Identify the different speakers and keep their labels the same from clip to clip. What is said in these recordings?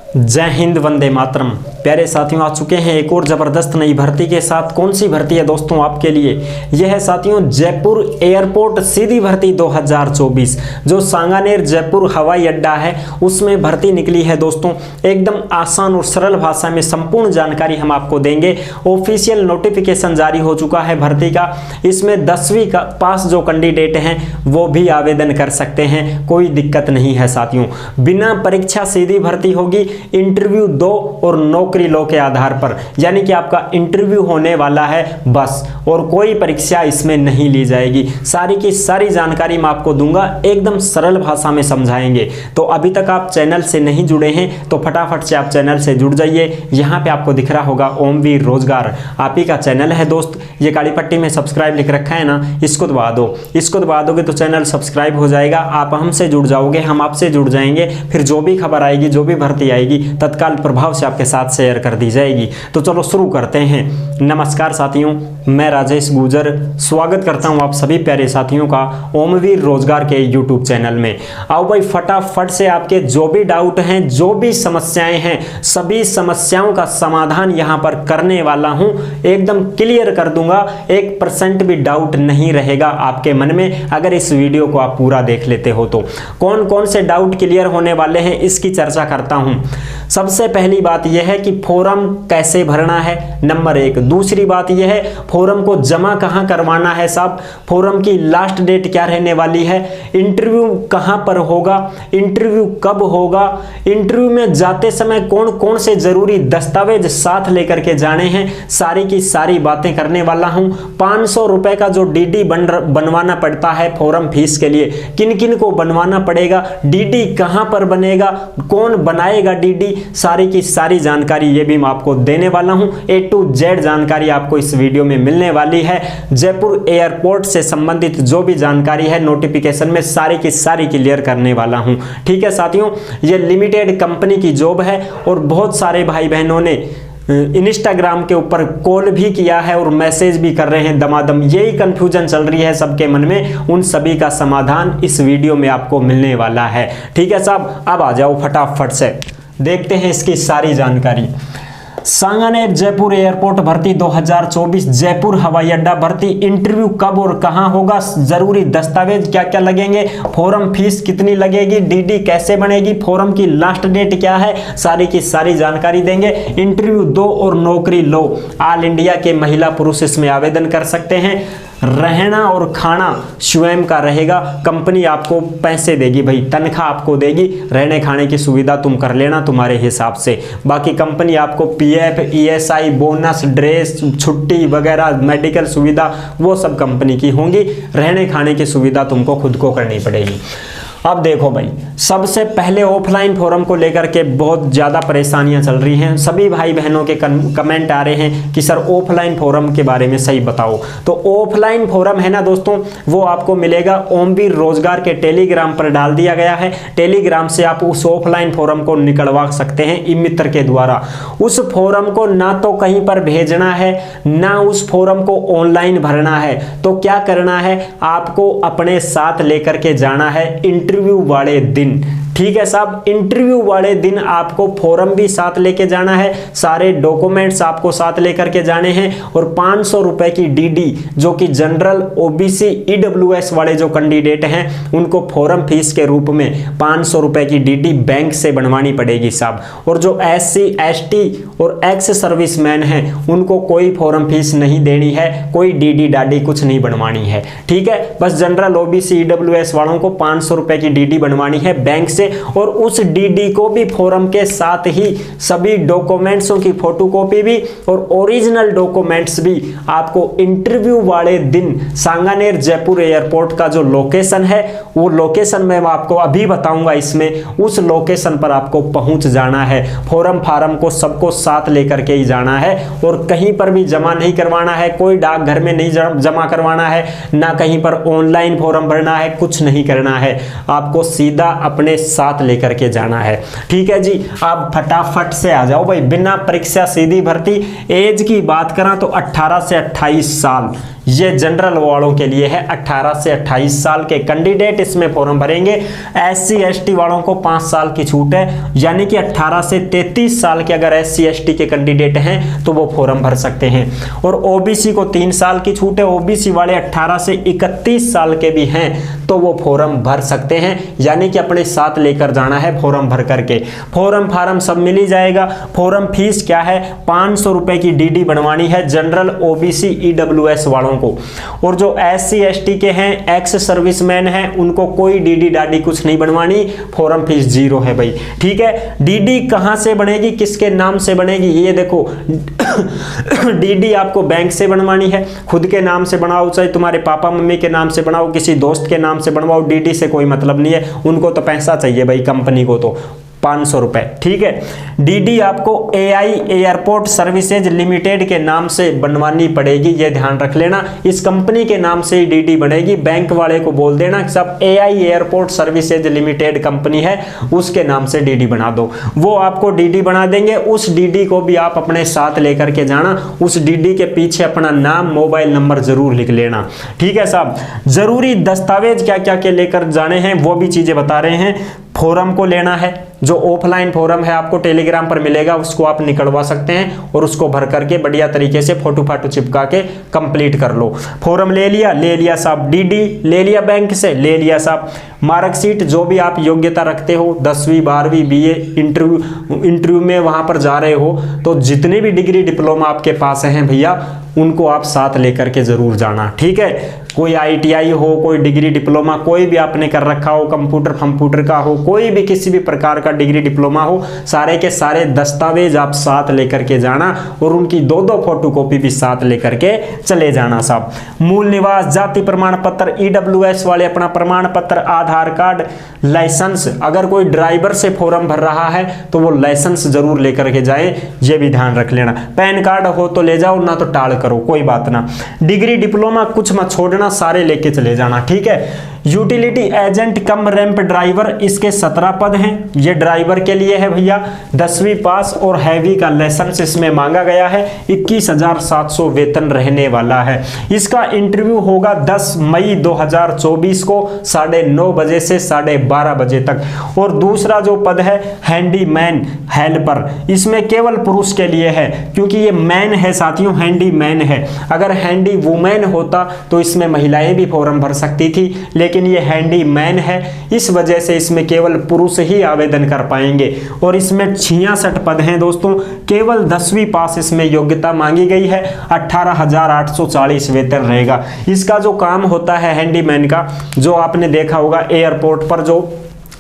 Speaker 1: जय हिंद, वंदे मातरम। प्यारे साथियों, आ चुके हैं एक और ज़बरदस्त नई भर्ती के साथ। कौन सी भर्ती है दोस्तों आपके लिए? यह है साथियों जयपुर एयरपोर्ट सीधी भर्ती 2024, जो सांगानेर जयपुर हवाई अड्डा है उसमें भर्ती निकली है दोस्तों। एकदम आसान और सरल भाषा में संपूर्ण जानकारी हम आपको देंगे। ऑफिशियल नोटिफिकेशन जारी हो चुका है भर्ती का। इसमें 10वीं का पास जो कैंडिडेट हैं वो भी आवेदन कर सकते हैं, कोई दिक्कत नहीं है साथियों। बिना परीक्षा सीधी भर्ती होगी। इंटरव्यू दो और नौकरी लो के आधार पर, यानी कि आपका इंटरव्यू होने वाला है बस, और कोई परीक्षा इसमें नहीं ली जाएगी। सारी की सारी जानकारी मैं आपको दूंगा, एकदम सरल भाषा में समझाएंगे। तो अभी तक आप चैनल से नहीं जुड़े हैं तो फटाफट से आप चैनल से जुड़ जाइए। यहाँ पे आपको दिख रहा होगा ओमवीर रोजगार, आप ही का चैनल है दोस्त। ये काली पट्टी में सब्सक्राइब लिख रखा है ना, इसको दबा दो। इसको दबा दोगे तो चैनल सब्सक्राइब हो जाएगा, आप हमसे जुड़ जाओगे, हम आपसे जुड़ जाएंगे। फिर जो भी खबर आएगी, जो भी भर्ती आएगी, तत्काल प्रभाव से आपके साथ शेयर कर दी जाएगी। तो चलो शुरू करते हैं। नमस्कार साथियों, मैं राजेश गुजर स्वागत करता हूं आप सभी प्यारे साथियों का ओमवीर रोजगार के यूट्यूब चैनल में। आओ भाई फटाफट से आपके जो भी डाउट हैं, जो भी समस्याएं हैं, सभी समस्याओं का समाधान यहां पर करने वाला हूं। एकदम क्लियर कर दूंगा, 1% भी डाउट नहीं रहेगा आपके मन में अगर इस वीडियो को आप पूरा देख लेते हो तो। कौन कौन से डाउट क्लियर होने वाले हैं इसकी चर्चा करता हूं। सबसे पहली बात यह है कि फॉर्म कैसे भरना है, नंबर 1। दूसरी बात यह है फॉर्म को जमा कहां करवाना है साहब, फॉर्म की लास्ट डेट क्या रहने वाली है, इंटरव्यू कहां पर होगा, इंटरव्यू कब होगा, इंटरव्यू में जाते समय कौन कौन से जरूरी दस्तावेज साथ लेकर के जाने हैं, सारी की सारी बातें करने वाला हूं। 500 रुपए का जो डीडी बनवाना पड़ता है फॉर्म फीस के लिए, किन किन को बनवाना पड़ेगा, डीडी कहां पर बनेगा, कौन बनाएगा डीडी, सारी की सारी जानकारी ये भी मैं आपको देने वाला हूं। A to Z जानकारी आपको इस वीडियो में मिलने वाली है। जयपुर एयरपोर्ट से संबंधित जो भी जानकारी है नोटिफिकेशन में सारी की सारी क्लियर करने वाला हूं। ठीक है साथियों, ये लिमिटेड कंपनी की जॉब है और बहुत सारे भाई बहनों ने इंस्टाग्राम के ऊपर कॉल भी किया है और मैसेज भी कर रहे हैं दमादम। यही कंफ्यूजन चल रही है सबके मन में, उन सभी का समाधान इस वीडियो में आपको मिलने वाला है। ठीक है साहब, अब आ जाओ फटाफट से देखते हैं इसकी सारी जानकारी। सांगानेर जयपुर एयरपोर्ट भर्ती 2024 जयपुर हवाई अड्डा भर्ती। इंटरव्यू कब और कहां होगा, जरूरी दस्तावेज क्या क्या लगेंगे, फॉर्म फीस कितनी लगेगी, डीडी कैसे बनेगी, फॉर्म की लास्ट डेट क्या है, सारी की सारी जानकारी देंगे। इंटरव्यू दो और नौकरी लो। ऑल इंडिया के महिला पुरुष इसमें आवेदन कर सकते हैं। रहना और खाना स्वयं का रहेगा, कंपनी आपको पैसे देगी भाई, तनख्वाह आपको देगी, रहने खाने की सुविधा तुम कर लेना तुम्हारे हिसाब से। बाकी कंपनी आपको पीएफ, ईएसआई, बोनस, ड्रेस, छुट्टी वगैरह, मेडिकल सुविधा वो सब कंपनी की होंगी। रहने खाने की सुविधा तुमको खुद को करनी पड़ेगी। अब देखो भाई, सबसे पहले ऑफलाइन फॉर्म को लेकर के बहुत ज़्यादा परेशानियां चल रही हैं। सभी भाई बहनों के कमेंट आ रहे हैं कि सर ऑफलाइन फॉर्म के बारे में सही बताओ। तो ऑफलाइन फॉर्म है ना दोस्तों, वो आपको मिलेगा ओमवीर रोजगार के टेलीग्राम पर डाल दिया गया है। टेलीग्राम से आप उस ऑफलाइन फॉर्म को निकलवा सकते हैं ई मित्र के द्वारा। उस फॉर्म को ना तो कहीं पर भेजना है, ना उस फॉर्म को ऑनलाइन भरना है। तो क्या करना है, आपको अपने साथ लेकर के जाना है इंटरव्यू वाले दिन। ठीक है साहब, इंटरव्यू वाले दिन आपको फॉर्म भी साथ लेके जाना है, सारे डॉक्यूमेंट्स आपको साथ लेकर के जाने हैं, और 500 रुपए की डीडी जो कि जनरल, ओबीसी, ईडब्ल्यूएस वाले जो कैंडिडेट हैं उनको फॉर्म फीस के रूप में 500 रुपए की डीडी बैंक से बनवानी पड़ेगी साहब। और जो एससी, एसटी और एक्स सर्विसमैन हैं उनको कोई फॉर्म फीस नहीं देनी है, कोई डीडी डाडी कुछ नहीं बनवानी है। ठीक है, बस जनरल, ओबीसी, ईडब्ल्यूएस वालों को 500 रुपए की डीडी बनवानी है बैंक से, और उस डीडी को भी फॉर्म के साथ ही सभी डॉक्यूमेंट्सों की फोटोकॉपी भी और ओरिजिनल डॉक्यूमेंट्स भी आपको इंटरव्यू वाले दिन सांगानेर जयपुर एयरपोर्ट का जो लोकेशन है, वो लोकेशन मैं आपको अभी बताऊंगा, इसमें उस लोकेशन पर आपको पहुंच जाना है। फॉर्म को सबको साथ लेकर के ही जाना है, और कहीं पर भी जमा नहीं करवाना है, कोई डाकघर में नहीं जमा करवाना है, ना कहीं पर ऑनलाइन फॉर्म भरना है, कुछ नहीं करना है। आपको सीधा अपने साथ लेकर के जाना है। ठीक है जी, अब फटाफट से आ जाओ भाई, बिना परीक्षा सीधी भर्ती। एज की बात करें तो 18 से 28 साल ये जनरल वालों के लिए है। 18 से 28 साल के कैंडिडेट इसमें फॉर्म भरेंगे। SC ST वालों को 5 साल की छूट है, यानी कि 18 से 33 साल के अगर SC ST के कैंडिडेट हैं तो वो फॉर्म भर सकते हैं। और OBC को 3 साल की छूट है। OBC वाले 18 से 31 साल के भी हैं तो वो फॉर्म भर सकते हैं, यानी कि अपने साथ लेकर जाना है फॉर्म भर करके। फॉर्म सब मिल ही जाएगा। फॉर्म फीस क्या है, 500 रुपए की DD बनवानी है जनरल OBC EWS वालों को। और जो SC ST के हैं, एक्स सर्विसमैन हैं, उनको कोई DD डाडी कुछ नहीं बनवानी, फॉर्म फीस 0 है भाई। ठीक है, DD कहां से बनेगी, किसके नाम से बनेगी, ये देखो DD आपको बैंक से बनवानी है, खुद के नाम से बनाओ, चाहे तुम्हारे पापा मम्मी के नाम से बनाओ, किसी दोस्त के नाम से बनवाओ, DD से कोई मतलब नहीं है, उनको तो पैसा चाहिए भाई, कंपनी को तो 500 रुपए। ठीक है, DD आपको AI एयरपोर्ट सर्विसेज लिमिटेड के नाम से बनवानी पड़ेगी, ये ध्यान रख लेना। इस कंपनी के नाम से ही DD बनेगी। बैंक वाले को बोल देना कि सब AI airport services limited company है, उसके नाम से DD बना दो, वो आपको DD बना देंगे। उस DD को भी आप अपने साथ लेकर के जाना। उस DD के पीछे अपना नाम, मोबाइल नंबर जरूर लिख लेना। ठीक है साहब, जरूरी दस्तावेज क्या क्या के लेकर जाने हैं वो भी चीजें बता रहे हैं। फॉर्म को लेना है, जो ऑफलाइन फॉर्म है आपको टेलीग्राम पर मिलेगा, उसको आप निकलवा सकते हैं और उसको भर करके बढ़िया तरीके से फोटो फाटो चिपका के कंप्लीट कर लो। फॉर्म ले लिया साहब। DD ले लिया बैंक से, ले लिया साहब। मार्कशीट जो भी आप योग्यता रखते हो, 10वीं 12वीं BA, इंटरव्यू में वहां पर जा रहे हो तो जितने भी डिग्री डिप्लोमा आपके पास हैं भैया, उनको आप साथ लेकर के जरूर जाना। ठीक है, कोई ITI हो, कोई डिग्री डिप्लोमा, कोई भी आपने कर रखा हो, कंप्यूटर का हो, कोई भी किसी भी प्रकार का डिग्री डिप्लोमा हो, सारे के सारे दस्तावेज आप साथ लेकर के जाना और उनकी 2-2 फोटोकॉपी भी साथ लेकर के चले जाना साहब। मूल निवास, जाति प्रमाण पत्र, EWS वाले अपना प्रमाण पत्र, आधार कार्ड, लाइसेंस। अगर कोई ड्राइवर से फॉर्म भर रहा है तो वो लाइसेंस जरूर लेकर के जाए, ये भी ध्यान रख लेना। पैन कार्ड हो तो ले जाओ, ना तो टाल करो, कोई बात ना। डिग्री डिप्लोमा कुछ मत छोड़ना, सारे लेके चले जाना। ठीक है, यूटिलिटी एजेंट कम रैंप ड्राइवर, इसके 17 पद हैं। ये ड्राइवर के लिए है भैया। 10वीं पास और हैवी का लाइसेंस इसमें मांगा गया है। 21,700 वेतन रहने वाला है। इसका इंटरव्यू होगा 10 मई 2024 को 9:30 बजे से 12:30 बजे तक। और दूसरा जो पद है हैंडीमैन हेल्पर, इसमें केवल पुरुष के लिए है, क्योंकि ये मैन है साथियों, हैंडीमैन है। अगर हैंडी वुमेन होता तो इसमें महिलाएं भी फॉर्म भर सकती थी, लेकिन ये हैंडीमैन है, इस वजह से इसमें केवल पुरुष ही आवेदन कर पाएंगे। और इसमें 66 पद हैं दोस्तों। केवल 10वीं पास इसमें योग्यता मांगी गई है। 18,840 वेतन रहेगा। इसका जो काम होता है हैंडीमैन का, जो आपने देखा होगा एयरपोर्ट पर जो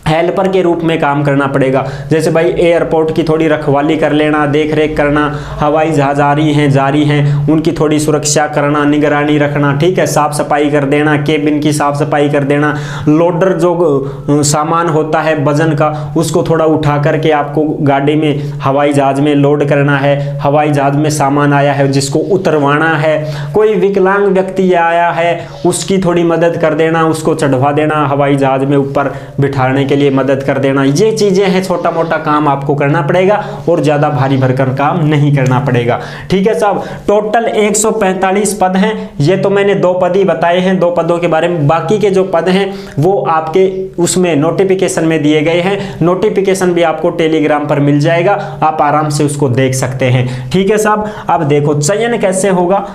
Speaker 1: हेल्पर के रूप में काम करना पड़ेगा। जैसे भाई एयरपोर्ट की थोड़ी रखवाली कर लेना, देख रेख करना, हवाई जहाज आ रही हैं जा रही हैं उनकी थोड़ी सुरक्षा करना, निगरानी रखना। ठीक है, साफ सफाई कर देना, केबिन की साफ सफाई कर देना। लोडर जो सामान होता है वजन का, उसको थोड़ा उठा करके आपको गाड़ी में, हवाई जहाज में लोड करना है। हवाई जहाज में सामान आया है जिसको उतरवाना है। कोई विकलांग व्यक्ति आया है उसकी थोड़ी मदद कर देना, उसको चढ़वा देना, हवाई जहाज में ऊपर बिठाने के लिए मदद कर देना। ये चीजें हैं, छोटा मोटा काम आपको करना पड़ेगा और ज्यादा भारी भरकम काम नहीं करना पड़ेगा। ठीक है साहब, टोटल 145 पद हैं। ये तो मैंने 2 पद ही बताए हैं, 2 पदों के बारे में। बाकी के जो पद हैं वो आपके उसमें नोटिफिकेशन में दिए गए हैं। नोटिफिकेशन भी आपको टेलीग्राम पर मिल जाएगा, आप आराम से उसको देख सकते हैं। ठीक है साहब, अब देखो चयन कैसे होगा।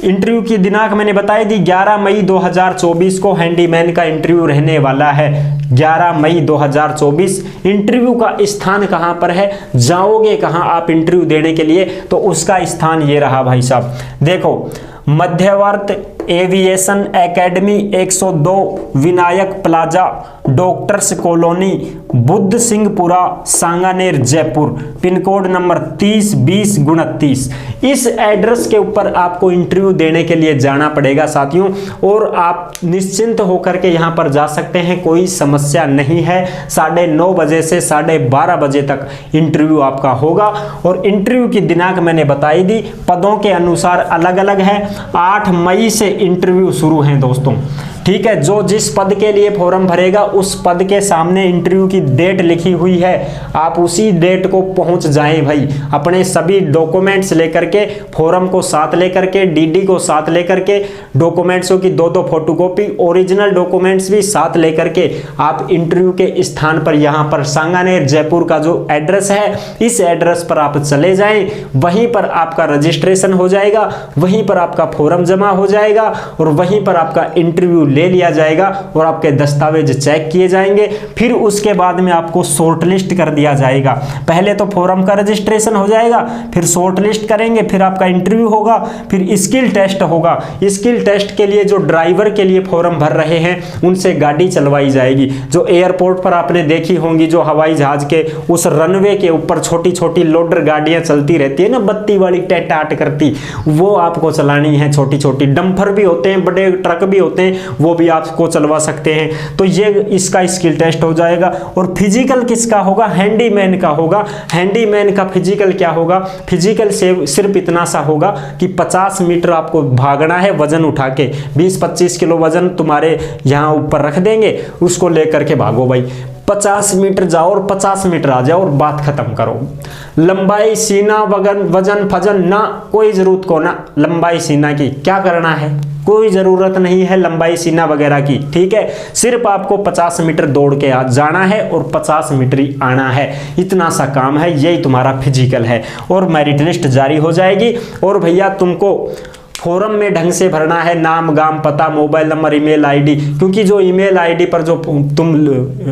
Speaker 1: इंटरव्यू की दिनांक मैंने बताई दी, 11 मई 2024 को हैंडीमैन का इंटरव्यू रहने वाला है। 11 मई 2024। इंटरव्यू का स्थान कहां पर है, जाओगे कहां आप इंटरव्यू देने के लिए, तो उसका स्थान ये रहा भाई साहब। देखो, मध्यवर्त aviation academy 102 Vinayak plaza, doctors colony, Buddh Singhpura, Sanganer, Jaipur. Pin code number 3020-29। इस एड्रेस के ऊपर आपको इंटरव्यू देने के लिए जाना पड़ेगा साथियों, और आप निश्चिंत होकर के यहां पर जा सकते हैं, कोई समस्या नहीं है। 9:30 बजे से 12:30 बजे तक इंटरव्यू आपका होगा। और इंटरव्यू की दिनांक मैंने बताई दी, पदों के अनुसार अलग अलग है। 8 मई से इंटरव्यू शुरू हैं दोस्तों। ठीक है। जो जिस पद के लिए फॉर्म भरेगा उस पद के सामने इंटरव्यू की डेट लिखी हुई है, आप उसी डेट को पहुंच जाएं भाई। अपने सभी डॉक्यूमेंट्स लेकर के, फॉर्म को साथ लेकर के, डीडी को साथ लेकर के, डॉक्यूमेंट्सों की दो फोटोकॉपी, ओरिजिनल डॉक्यूमेंट्स भी साथ लेकर के आप इंटरव्यू के स्थान पर, यहां पर सांगानेर जयपुर का जो एड्रेस है, इस एड्रेस पर आप चले जाएं। वहीं पर आपका रजिस्ट्रेशन हो जाएगा, वहीं पर आपका फॉर्म जमा हो जाएगा और वहीं पर आपका इंटरव्यू ले लिया जाएगा और आपके दस्तावेज चेक किए जाएंगे। फिर उसके बाद में आपको शॉर्टलिस्ट कर दिया जाएगा। पहले तो फॉर्म का रजिस्ट्रेशन हो जाएगा, फिर शॉर्टलिस्ट करेंगे, फिर आपका इंटरव्यू होगा, फिर स्किल टेस्ट होगा। स्किल टेस्ट के लिए जो ड्राइवर के लिए फॉर्म भर रहे हैं उनसे गाड़ी चलवाई जाएगी। जो एयरपोर्ट पर आपने देखी होंगी, जो हवाई जहाज के उस रनवे के ऊपर छोटी छोटी लोडर गाड़ियां चलती रहती है ना, बत्ती वाली टेटाट करती, वो आपको चलानी है। छोटी छोटी डंपर भी होते हैं, बड़े ट्रक भी होते हैं, वो भी आपको चलवा सकते हैं। तो ये इसका स्किल टेस्ट हो जाएगा। और फिजिकल किसका होगा? हैंडीमैन का होगा। हैंडीमैन का फिजिकल क्या होगा? फिजिकल से सिर्फ इतना सा होगा कि 50 मीटर आपको भागना है, वजन उठा के 20-25 किलो वजन तुम्हारे यहाँ ऊपर रख देंगे, उसको लेकर के भागो भाई। 50 मीटर जाओ और 50 मीटर आ जाओ और बात खत्म करो। लंबाई सीना वजन फजन ना कोई जरूरत को ना, लंबाई सीना की क्या करना है, कोई जरूरत नहीं है लंबाई सीना वगैरह की। ठीक है, सिर्फ आपको 50 मीटर दौड़ के आज जाना है और 50 मीटर ही आना है, इतना सा काम है। यही तुम्हारा फिजिकल है और मेरिट लिस्ट जारी हो जाएगी। और भैया तुमको फॉर्म में ढंग से भरना है, नाम गाम पता मोबाइल नंबर ईमेल आईडी, क्योंकि जो ईमेल आईडी पर जो तुम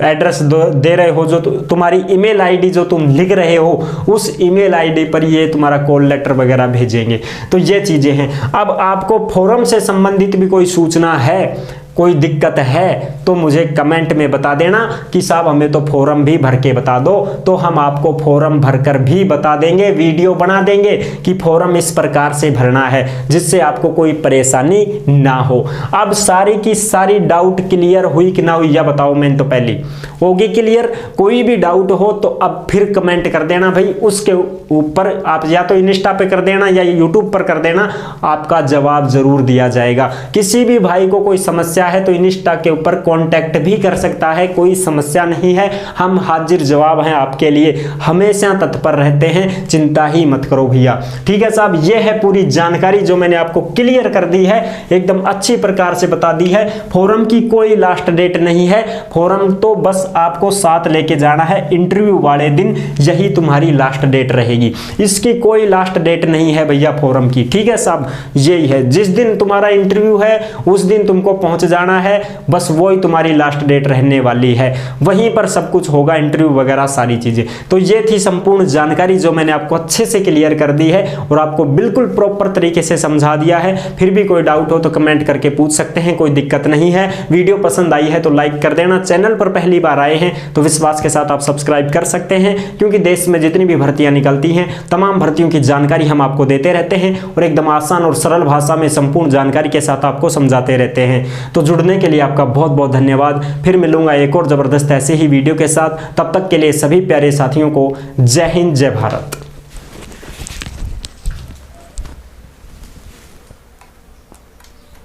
Speaker 1: एड्रेस दे रहे हो, जो तुम्हारी ईमेल आईडी जो तुम लिख रहे हो, उस ईमेल आईडी पर ये तुम्हारा कॉल लेटर वगैरह भेजेंगे। तो ये चीजें हैं। अब आपको फॉर्म से संबंधित भी कोई सूचना है, कोई दिक्कत है तो मुझे कमेंट में बता देना कि साहब हमें तो फॉर्म भी भर के बता दो, तो हम आपको फॉर्म भरकर भी बता देंगे, वीडियो बना देंगे कि फॉर्म इस प्रकार से भरना है, जिससे आपको कोई परेशानी ना हो। अब सारी की सारी डाउट क्लियर हुई कि ना हुई यह बताओ। मैंने तो पहली होगी क्लियर। कोई भी डाउट हो तो अब फिर कमेंट कर देना भाई, उसके ऊपर आप या तो इंस्टा पे कर देना या यूट्यूब पर कर देना, आपका जवाब जरूर दिया जाएगा। किसी भी भाई को कोई समस्या है तो इंस्टा के ऊपर कांटेक्ट भी कर सकता है, कोई समस्या नहीं है। हम हाजिर जवाब हैं आपके लिए, हमेशा तत्पर रहते हैं, चिंता ही मत करो भैया। ठीक है साहब, ये है पूरी जानकारी जो मैंने आपको क्लियर कर दी है, एकदम अच्छी प्रकार से बता दी है। फॉर्म की कोई लास्ट डेट नहीं है, फॉर्म तो बस आपको साथ लेके जाना है इंटरव्यू वाले दिन, यही तुम्हारी लास्ट डेट रहेगी। इसकी कोई लास्ट डेट नहीं है भैया फॉर्म की। ठीक है साहब, यही है, जिस दिन तुम्हारा इंटरव्यू है उस दिन तुमको पहुंच जाना है, बस वही तुम्हारी लास्ट डेट रहने वाली है, वहीं पर सब कुछ होगा, इंटरव्यू वगैरह सारी चीजें। तो ये थी संपूर्ण जानकारी जो मैंने आपको अच्छे से क्लियर कर दी है और आपको बिल्कुल प्रॉपर तरीके से समझा दिया है। फिर भी कोई डाउट हो तो कमेंट करके पूछ सकते हैं, कोई दिक्कत नहीं है। वीडियो पसंद आई है तो लाइक कर देना, चैनल पर पहली बार आए हैं तो विश्वास के साथ आप सब्सक्राइब कर सकते हैं, क्योंकि देश में जितनी भी भर्तियां निकलती हैं तमाम भर्तियों की जानकारी हम आपको देते रहते हैं और एकदम आसान और सरल भाषा में संपूर्ण जानकारी के साथ आपको समझाते रहते हैं। तो जुड़ने के लिए आपका बहुत बहुत धन्यवाद। फिर मिलूंगा एक और जबरदस्त ऐसे ही वीडियो के साथ, तब तक के लिए सभी प्यारे साथियों को जय हिंद, जय भारत।